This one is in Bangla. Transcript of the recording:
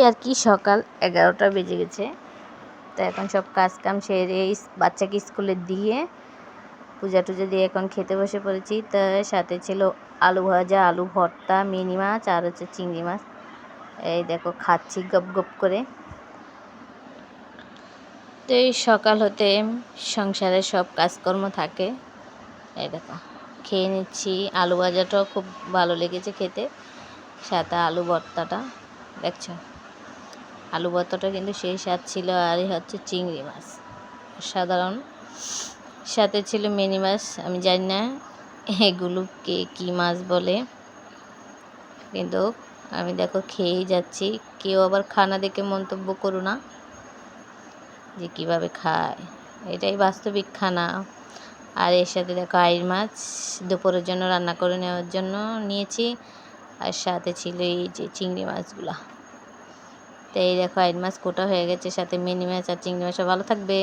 আর কি সকাল 11টা বেজে গেছে। তো এখন সব কাজ কাম সেরে বাচ্চাকে স্কুলে দিয়ে পূজা টুজা দিয়ে এখন খেতে বসে পড়েছি। তো সাথে ছিল আলু ভাজা, আলু ভর্তা, মিনি মাছ আর হচ্ছে চিংড়ি মাছ। এই দেখো খাচ্ছি গপ গপ করে। তো এই সকাল হতে সংসারে সব কাজকর্ম থাকে। এই দেখো খেয়ে নিচ্ছি। আলু ভাজাটাও খুব ভালো লেগেছে খেতে, সাথে আলু ভর্তাটা দেখছো, আলু ভর্তাটা কিন্তু সেই স্বাদ ছিল। আর হচ্ছে চিংড়ি মাছ সাধারণ, সাথে ছিল মিনি মাছ। আমি জানি না এগুলোকে কী মাছ বলে, কিন্তু আমি দেখো খেয়েই যাচ্ছি। কেউ আবার খানা দেখে মন্তব্য করো না যে কীভাবে খায়, এটাই বাস্তবিক খানা। আর এর সাথে দেখো আইড় মাছ দুপুরের জন্য রান্না করে নেওয়ার জন্য নিয়েছি। আর সাথে ছিল এই যে চিংড়ি মাছগুলা। তো এই দেখো আইড় মাছ কোটা হয়ে গেছে, সাথে মিনি মাছ আর চিংড়ি মাছ। ভালো থাকবে।